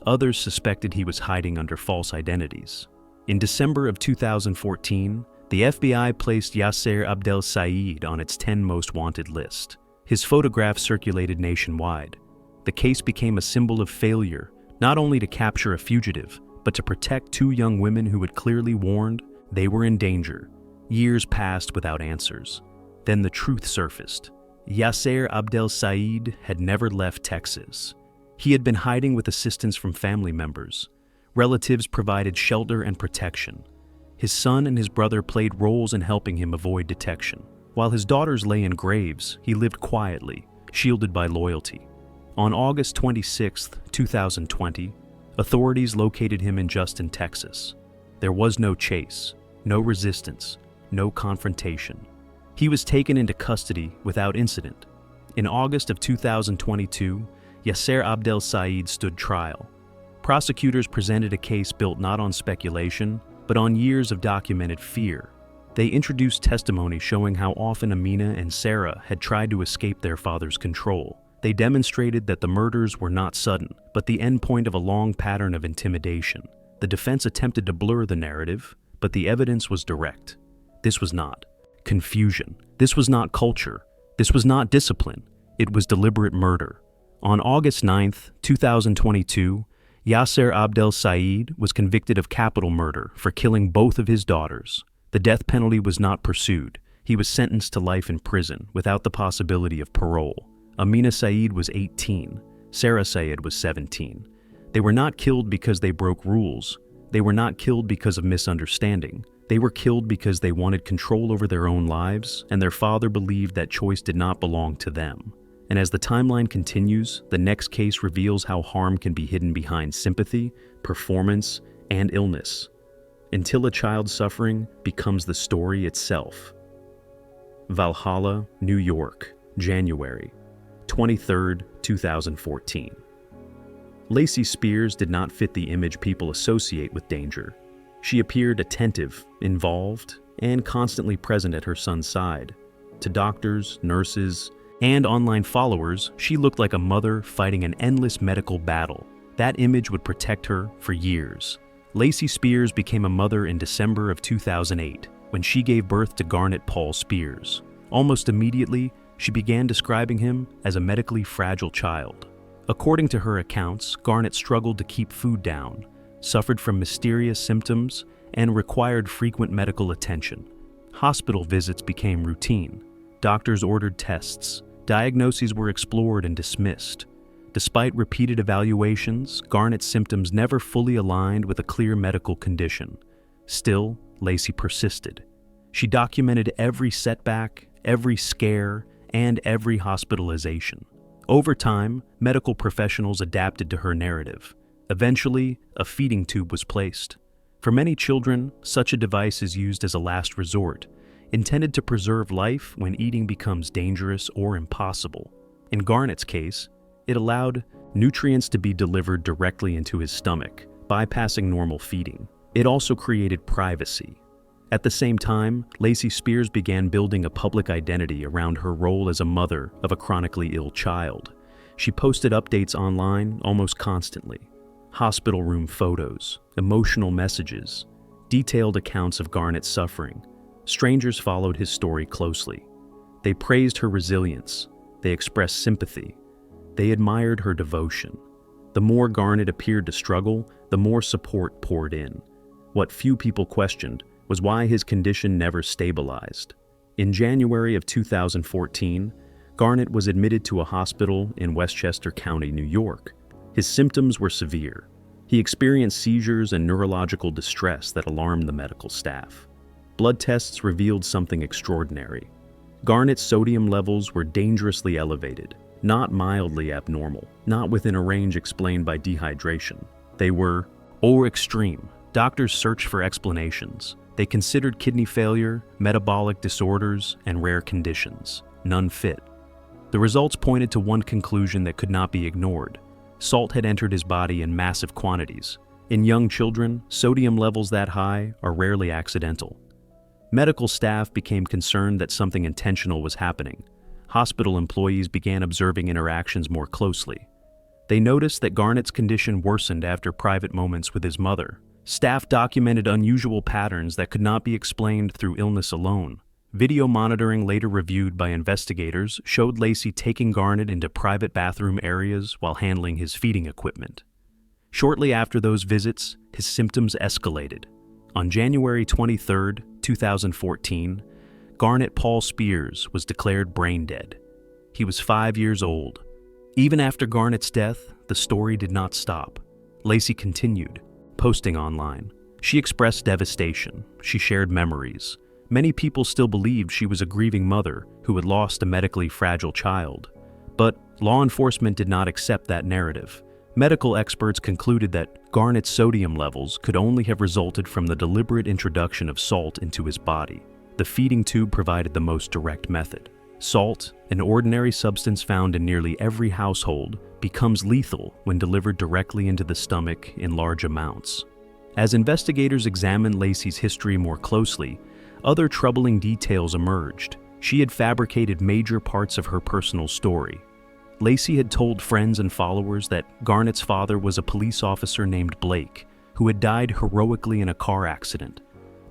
Others suspected he was hiding under false identities. In December of 2014, the FBI placed Yasser Abdel Said on its 10 most wanted list. His photograph circulated nationwide. The case became a symbol of failure, not only to capture a fugitive, but to protect two young women who had clearly warned they were in danger. Years passed without answers. Then the truth surfaced. Yasser Abdel Said had never left Texas. He had been hiding with assistance from family members. Relatives provided shelter and protection. His son and his brother played roles in helping him avoid detection. While his daughters lay in graves, he lived quietly, shielded by loyalty. On August 26, 2020, authorities located him in Justin, Texas. There was no chase, no resistance, no confrontation. He was taken into custody without incident. In August of 2022, Yasser Abdel Said stood trial. Prosecutors presented a case built not on speculation, but on years of documented fear. They introduced testimony showing how often Amina and Sarah had tried to escape their father's control. They demonstrated that the murders were not sudden, but the endpoint of a long pattern of intimidation. The defense attempted to blur the narrative, but the evidence was direct. This was not confusion. This was not culture. This was not discipline. It was deliberate murder. On August 9, 2022, Yasser Abdel Said was convicted of capital murder for killing both of his daughters. The death penalty was not pursued. He was sentenced to life in prison without the possibility of parole. Amina Said was 18. Sarah Said was 17. They were not killed because they broke rules. They were not killed because of misunderstanding. They were killed because they wanted control over their own lives, and their father believed that choice did not belong to them. And as the timeline continues, the next case reveals how harm can be hidden behind sympathy, performance, and illness, until a child's suffering becomes the story itself. Valhalla, New York, January 23, 2014. Lacey Spears did not fit the image people associate with danger. She appeared attentive, involved, and constantly present at her son's side. To doctors, nurses, and online followers, she looked like a mother fighting an endless medical battle. That image would protect her for years. Lacey Spears became a mother in December of 2008, when she gave birth to Garnet Paul Spears. Almost immediately, she began describing him as a medically fragile child. According to her accounts, Garnet struggled to keep food down, suffered from mysterious symptoms, and required frequent medical attention. Hospital visits became routine. Doctors ordered tests. Diagnoses were explored and dismissed. Despite repeated evaluations, Garnet's symptoms never fully aligned with a clear medical condition. Still, Lacey persisted. She documented every setback, every scare, and every hospitalization. Over time, medical professionals adapted to her narrative. Eventually, a feeding tube was placed. For many children, such a device is used as a last resort, intended to preserve life when eating becomes dangerous or impossible. In Garnet's case, it allowed nutrients to be delivered directly into his stomach, bypassing normal feeding. It also created privacy. At the same time, Lacey Spears began building a public identity around her role as a mother of a chronically ill child. She posted updates online almost constantly. Hospital room photos, emotional messages, detailed accounts of Garnet's suffering. Strangers followed his story closely. They praised her resilience. They expressed sympathy. They admired her devotion. The more Garnet appeared to struggle, the more support poured in. What few people questioned was why his condition never stabilized. In January of 2014, Garnet was admitted to a hospital in Westchester County, New York. His symptoms were severe. He experienced seizures and neurological distress that alarmed the medical staff. Blood tests revealed something extraordinary. Garnet's sodium levels were dangerously elevated, not mildly abnormal, not within a range explained by dehydration. They were extreme. Doctors searched for explanations. They considered kidney failure, metabolic disorders, and rare conditions. None fit. The results pointed to one conclusion that could not be ignored. Salt had entered his body in massive quantities. In young children, sodium levels that high are rarely accidental. Medical staff became concerned that something intentional was happening. Hospital employees began observing interactions more closely. They noticed that Garnet's condition worsened after private moments with his mother. Staff documented unusual patterns that could not be explained through illness alone. Video monitoring later reviewed by investigators showed Lacey taking Garnet into private bathroom areas while handling his feeding equipment. Shortly after those visits, his symptoms escalated. On January 23, 2014, Garnet Paul Spears was declared brain dead. He was 5 years old. Even after Garnet's death, the story did not stop. Lacey continued, posting online. She expressed devastation. She shared memories. Many people still believed she was a grieving mother who had lost a medically fragile child. But law enforcement did not accept that narrative. Medical experts concluded that Garnet's sodium levels could only have resulted from the deliberate introduction of salt into his body. The feeding tube provided the most direct method. Salt, an ordinary substance found in nearly every household, becomes lethal when delivered directly into the stomach in large amounts. As investigators examined Lacey's history more closely, other troubling details emerged. She had fabricated major parts of her personal story. Lacey had told friends and followers that Garnet's father was a police officer named Blake, who had died heroically in a car accident.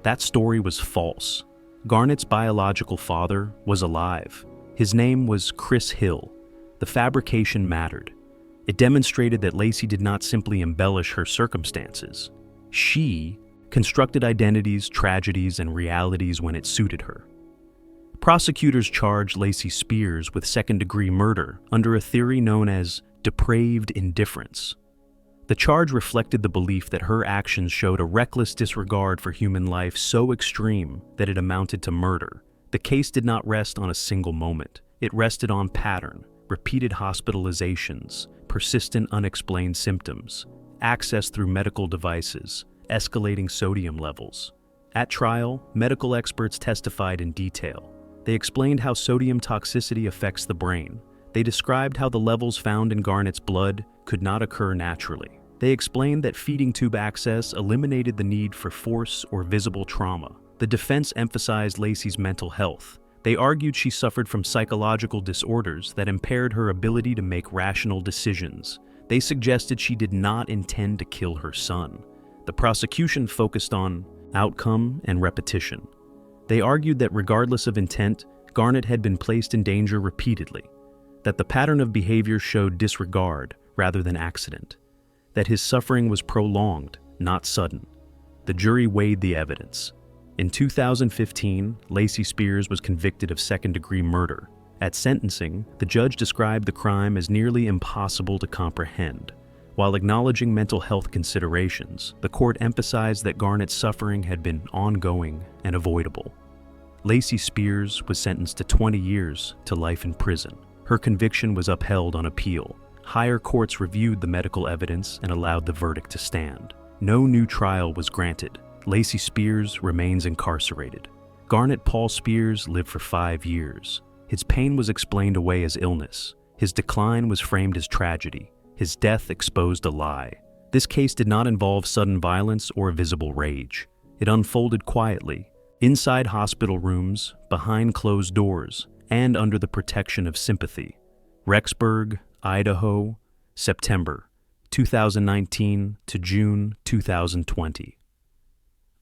That story was false. Garnet's biological father was alive. His name was Chris Hill. The fabrication mattered. It demonstrated that Lacey did not simply embellish her circumstances. She constructed identities, tragedies, and realities when it suited her. Prosecutors charged Lacey Spears with second-degree murder under a theory known as depraved indifference. The charge reflected the belief that her actions showed a reckless disregard for human life so extreme that it amounted to murder. The case did not rest on a single moment. It rested on pattern, repeated hospitalizations, persistent unexplained symptoms, access through medical devices, escalating sodium levels. At trial, medical experts testified in detail. They explained how sodium toxicity affects the brain. They described how the levels found in Garnett's blood could not occur naturally. They explained that feeding tube access eliminated the need for force or visible trauma. The defense emphasized Lacey's mental health. They argued she suffered from psychological disorders that impaired her ability to make rational decisions. They suggested she did not intend to kill her son. The prosecution focused on outcome and repetition. They argued that regardless of intent, Garnett had been placed in danger repeatedly, that the pattern of behavior showed disregard rather than accident, that his suffering was prolonged, not sudden. The jury weighed the evidence. In 2015, Lacey Spears was convicted of second-degree murder. At sentencing, the judge described the crime as nearly impossible to comprehend. While acknowledging mental health considerations, the court emphasized that Garnett's suffering had been ongoing and avoidable. Lacey Spears was sentenced to 20 years to life in prison. Her conviction was upheld on appeal. Higher courts reviewed the medical evidence and allowed the verdict to stand. No new trial was granted. Lacey Spears remains incarcerated. Garnett Paul Spears lived for 5 years. His pain was explained away as illness. His decline was framed as tragedy. His death exposed a lie. This case did not involve sudden violence or visible rage. It unfolded quietly, inside hospital rooms, behind closed doors, and under the protection of sympathy. Rexburg, Idaho, September 2019 to June 2020.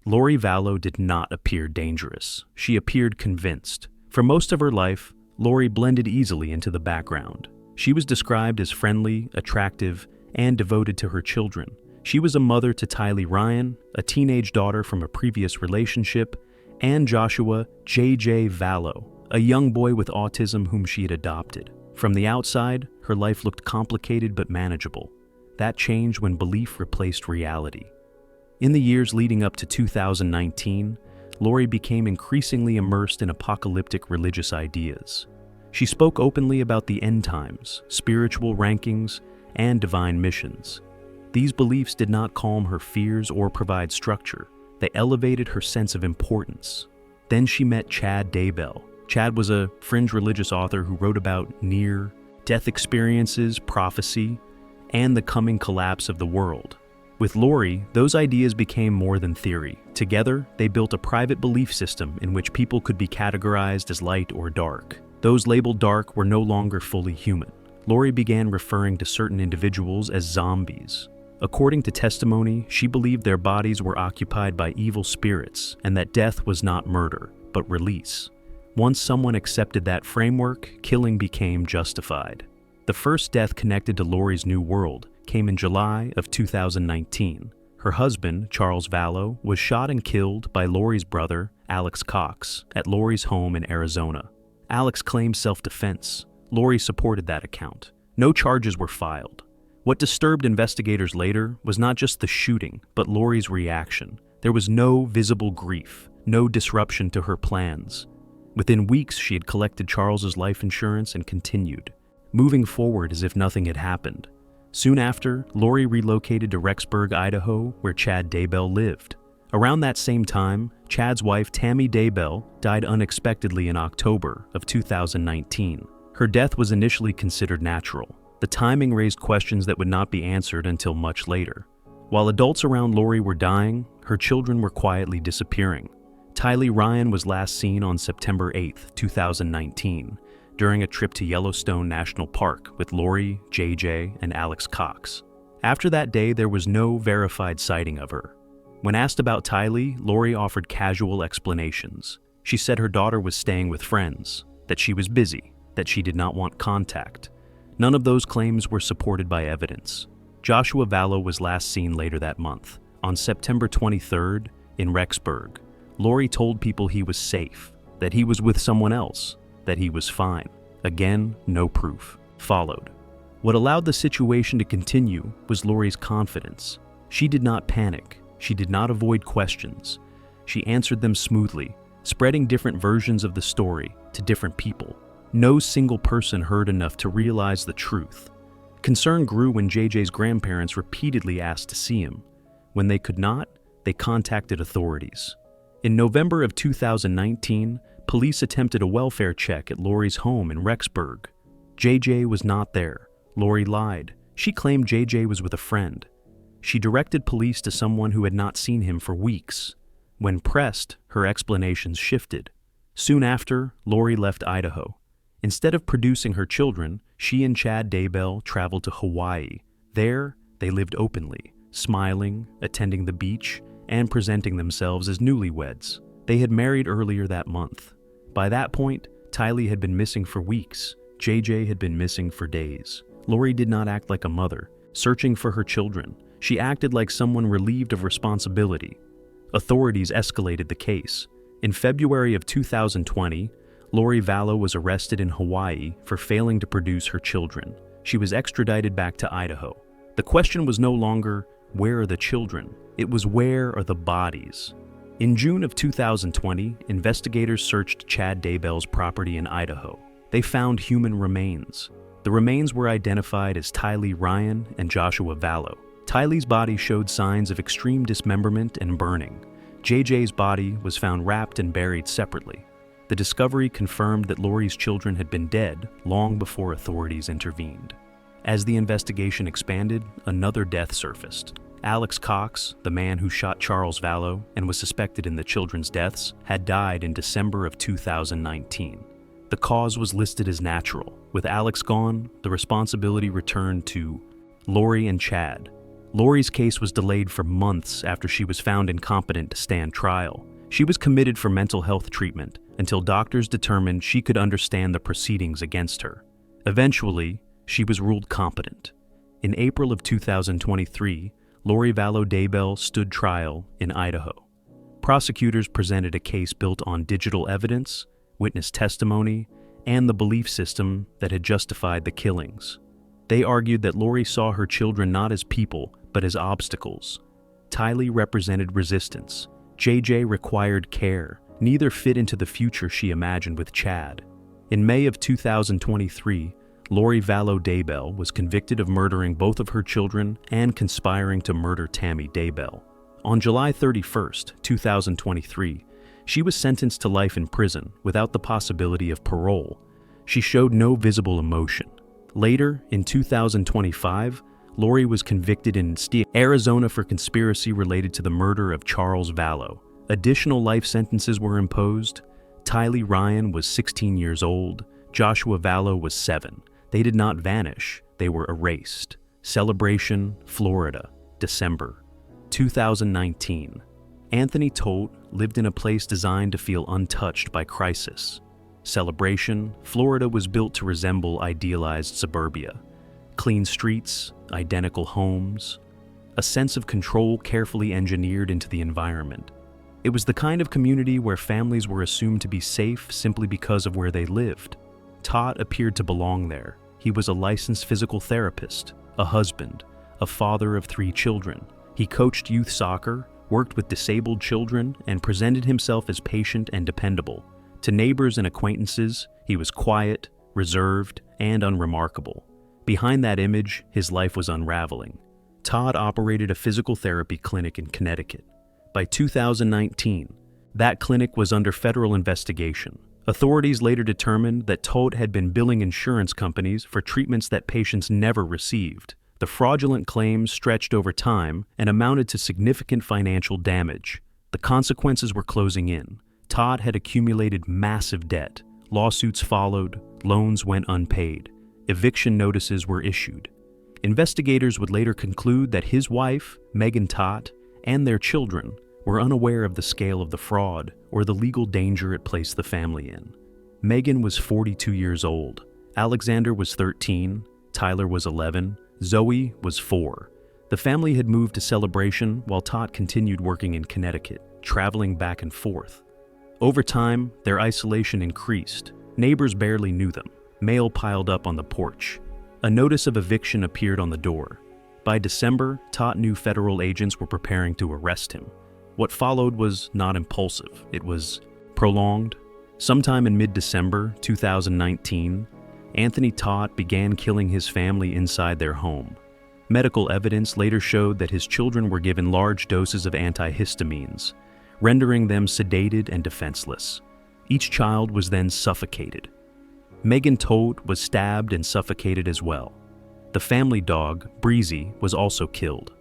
Lori Vallow did not appear dangerous. She appeared convinced. For most of her life, Lori blended easily into the background. She was described as friendly, attractive, and devoted to her children. She was a mother to Tylee Ryan, a teenage daughter from a previous relationship, and Joshua J.J. Vallow, a young boy with autism whom she had adopted. From the outside, her life looked complicated but manageable. That changed when belief replaced reality. In the years leading up to 2019, Lori became increasingly immersed in apocalyptic religious ideas. She spoke openly about the end times, spiritual rankings, and divine missions. These beliefs did not calm her fears or provide structure. They elevated her sense of importance. Then she met Chad Daybell. Chad was a fringe religious author who wrote about near-death experiences, prophecy, and the coming collapse of the world. With Lori, those ideas became more than theory. Together, they built a private belief system in which people could be categorized as light or dark. Those labeled dark were no longer fully human. Lori began referring to certain individuals as zombies. According to testimony, she believed their bodies were occupied by evil spirits and that death was not murder, but release. Once someone accepted that framework, killing became justified. The first death connected to Lori's new world came in July of 2019. Her husband, Charles Vallow, was shot and killed by Lori's brother, Alex Cox, at Lori's home in Arizona. Alex claimed self-defense. Lori supported that account. No charges were filed. What disturbed investigators later was not just the shooting, but Lori's reaction. There was no visible grief, no disruption to her plans. Within weeks, she had collected Charles's life insurance and continued, moving forward as if nothing had happened. Soon after, Lori relocated to Rexburg, Idaho, where Chad Daybell lived. Around that same time, Chad's wife, Tammy Daybell, died unexpectedly in October of 2019. Her death was initially considered natural. The timing raised questions that would not be answered until much later. While adults around Lori were dying, her children were quietly disappearing. Tylee Ryan was last seen on September 8, 2019, during a trip to Yellowstone National Park with Lori, JJ, and Alex Cox. After that day, there was no verified sighting of her. When asked about Tylee, Lori offered casual explanations. She said her daughter was staying with friends, that she was busy, that she did not want contact. None of those claims were supported by evidence. Joshua Vallow was last seen later that month. On September 23rd, in Rexburg, Lori told people he was safe, that he was with someone else, that he was fine. Again, no proof. Followed. What allowed the situation to continue was Lori's confidence. She did not panic. She did not avoid questions. She answered them smoothly, spreading different versions of the story to different people. No single person heard enough to realize the truth. Concern grew when JJ's grandparents repeatedly asked to see him. When they could not, they contacted authorities. In November of 2019, police attempted a welfare check at Lori's home in Rexburg. JJ was not there. Lori lied. She claimed JJ was with a friend. She directed police to someone who had not seen him for weeks. When pressed, her explanations shifted. Soon after, Lori left Idaho. Instead of producing her children, she and Chad Daybell traveled to Hawaii. There, they lived openly, smiling, attending the beach, and presenting themselves as newlyweds. They had married earlier that month. By that point, Tylee had been missing for weeks. JJ had been missing for days. Lori did not act like a mother, searching for her children. She acted like someone relieved of responsibility. Authorities escalated the case. In February of 2020, Lori Vallow was arrested in Hawaii for failing to produce her children. She was extradited back to Idaho. The question was no longer, where are the children? It was, where are the bodies? In June of 2020, investigators searched Chad Daybell's property in Idaho. They found human remains. The remains were identified as Tylee Ryan and Joshua Vallow. Tylee's body showed signs of extreme dismemberment and burning. JJ's body was found wrapped and buried separately. The discovery confirmed that Lori's children had been dead long before authorities intervened. As the investigation expanded, another death surfaced. Alex Cox, the man who shot Charles Vallow and was suspected in the children's deaths, had died in December of 2019. The cause was listed as natural. With Alex gone, the responsibility returned to Lori and Chad. Lori's case was delayed for months after she was found incompetent to stand trial. She was committed for mental health treatment until doctors determined she could understand the proceedings against her. Eventually, she was ruled competent. In April of 2023, Lori Vallow Daybell stood trial in Idaho. Prosecutors presented a case built on digital evidence, witness testimony, and the belief system that had justified the killings. They argued that Lori saw her children not as people, but as obstacles. Tylee represented resistance. JJ required care. Neither fit into the future she imagined with Chad. In May of 2023, Lori Vallow Daybell was convicted of murdering both of her children and conspiring to murder Tammy Daybell. On July 31st, 2023, she was sentenced to life in prison without the possibility of parole. She showed no visible emotion. Later, in 2025, Lori was convicted in Arizona for conspiracy related to the murder of Charles Vallow. Additional life sentences were imposed. Tylee Ryan was 16 years old. Joshua Vallow was 7. They did not vanish. They were erased. Celebration, Florida, December 2019. Anthony Todt lived in a place designed to feel untouched by crisis. Celebration, Florida was built to resemble idealized suburbia. Clean streets, identical homes, a sense of control carefully engineered into the environment. It was the kind of community where families were assumed to be safe simply because of where they lived. Todt appeared to belong there. He was a licensed physical therapist, a husband, a father of 3 children. He coached youth soccer, worked with disabled children, and presented himself as patient and dependable. To neighbors and acquaintances, he was quiet, reserved, and unremarkable. Behind that image, his life was unraveling. Todt operated a physical therapy clinic in Connecticut. By 2019, that clinic was under federal investigation. Authorities later determined that Todt had been billing insurance companies for treatments that patients never received. The fraudulent claims stretched over time and amounted to significant financial damage. The consequences were closing in. Todt had accumulated massive debt. Lawsuits followed, loans went unpaid. Eviction notices were issued. Investigators would later conclude that his wife, Megan Todt, and their children were unaware of the scale of the fraud or the legal danger it placed the family in. Megan was 42 years old. Alexander was 13. Tyler was 11. Zoe was 4. The family had moved to Celebration while Todt continued working in Connecticut, traveling back and forth. Over time, their isolation increased. Neighbors barely knew them. Mail piled up on the porch. A notice of eviction appeared on the door. By December, Todt knew federal agents were preparing to arrest him. What followed was not impulsive, it was prolonged. Sometime in mid-December 2019, Anthony Todt began killing his family inside their home. Medical evidence later showed that his children were given large doses of antihistamines, rendering them sedated and defenseless. Each child was then suffocated. Megan Todt was stabbed and suffocated as well. The family dog, Breezy, was also killed.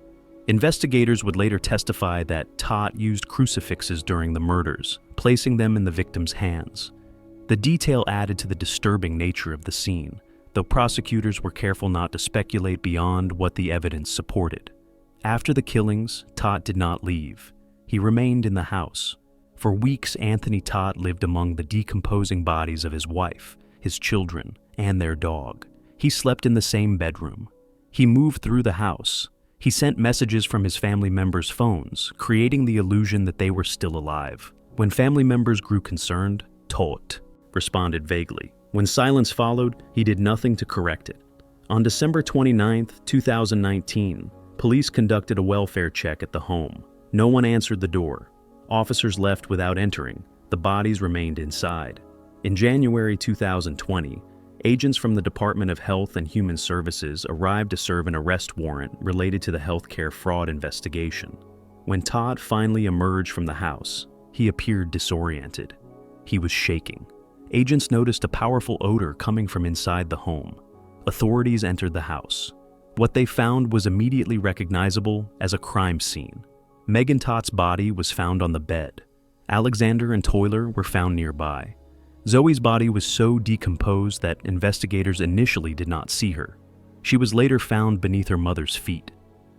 Investigators would later testify that Todt used crucifixes during the murders, placing them in the victim's hands. The detail added to the disturbing nature of the scene, though prosecutors were careful not to speculate beyond what the evidence supported. After the killings, Todt did not leave. He remained in the house. For weeks, Anthony Todt lived among the decomposing bodies of his wife, his children, and their dog. He slept in the same bedroom. He moved through the house. He sent messages from his family members' phones, creating the illusion that they were still alive. When family members grew concerned, Todt responded vaguely. When silence followed, he did nothing to correct it. On December 29, 2019, police conducted a welfare check at the home. No one answered the door. Officers left without entering. The bodies remained inside. In January 2020, agents from the Department of Health and Human Services arrived to serve an arrest warrant related to the healthcare fraud investigation. When Todt finally emerged from the house, he appeared disoriented. He was shaking. Agents noticed a powerful odor coming from inside the home. Authorities entered the house. What they found was immediately recognizable as a crime scene. Megan Todt's body was found on the bed. Alexander and Toiler were found nearby. Zoe's body was so decomposed that investigators initially did not see her. She was later found beneath her mother's feet.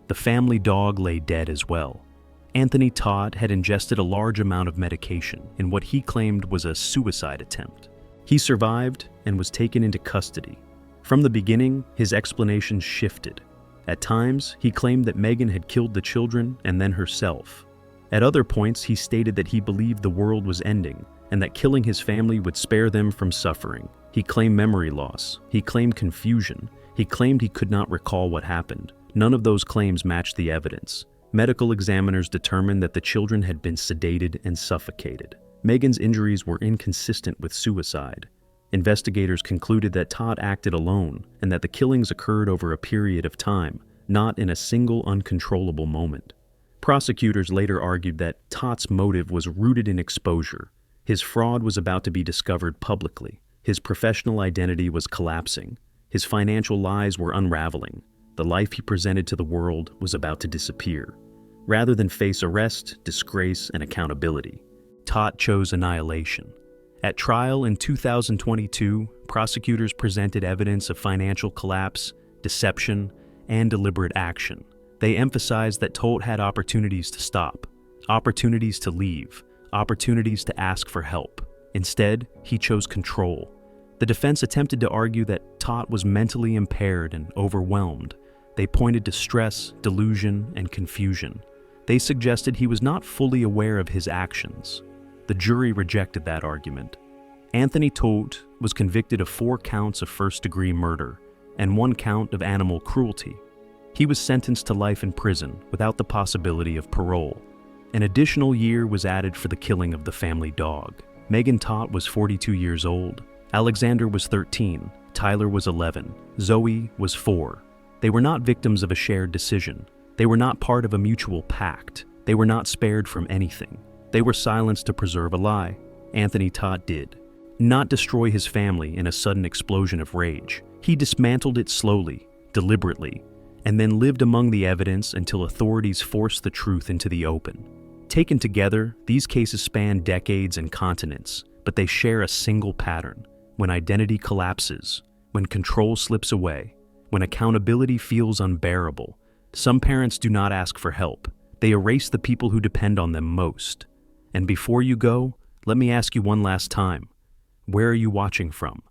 The family dog lay dead as well. Anthony Todt had ingested a large amount of medication in what he claimed was a suicide attempt. He survived and was taken into custody. From the beginning, his explanations shifted. At times, he claimed that Megan had killed the children and then herself. At other points, he stated that he believed the world was ending and that killing his family would spare them from suffering. He claimed memory loss. He claimed confusion. He claimed he could not recall what happened. None of those claims matched the evidence. Medical examiners determined that the children had been sedated and suffocated. Megan's injuries were inconsistent with suicide. Investigators concluded that Todt acted alone and that the killings occurred over a period of time, not in a single uncontrollable moment. Prosecutors later argued that Todt's motive was rooted in exposure. His fraud was about to be discovered publicly. His professional identity was collapsing. His financial lies were unraveling. The life he presented to the world was about to disappear. Rather than face arrest, disgrace, and accountability, Todt chose annihilation. At trial in 2022, prosecutors presented evidence of financial collapse, deception, and deliberate action. They emphasized that Todt had opportunities to stop, opportunities to leave, opportunities to ask for help. Instead, he chose control. The defense attempted to argue that Todt was mentally impaired and overwhelmed. They pointed to stress, delusion, and confusion. They suggested he was not fully aware of his actions. The jury rejected that argument. Anthony Todt was convicted of 4 counts of first-degree murder and 1 count of animal cruelty. He was sentenced to life in prison without the possibility of parole. An additional year was added for the killing of the family dog. Megan Todt was 42 years old. Alexander was 13. Tyler was 11. Zoe was 4. They were not victims of a shared decision. They were not part of a mutual pact. They were not spared from anything. They were silenced to preserve a lie. Anthony Todt did not destroy his family in a sudden explosion of rage. He dismantled it slowly, deliberately, and then lived among the evidence until authorities forced the truth into the open. Taken together, these cases span decades and continents, but they share a single pattern. When identity collapses, when control slips away, when accountability feels unbearable, some parents do not ask for help. They erase the people who depend on them most. And before you go, let me ask you one last time. Where are you watching from?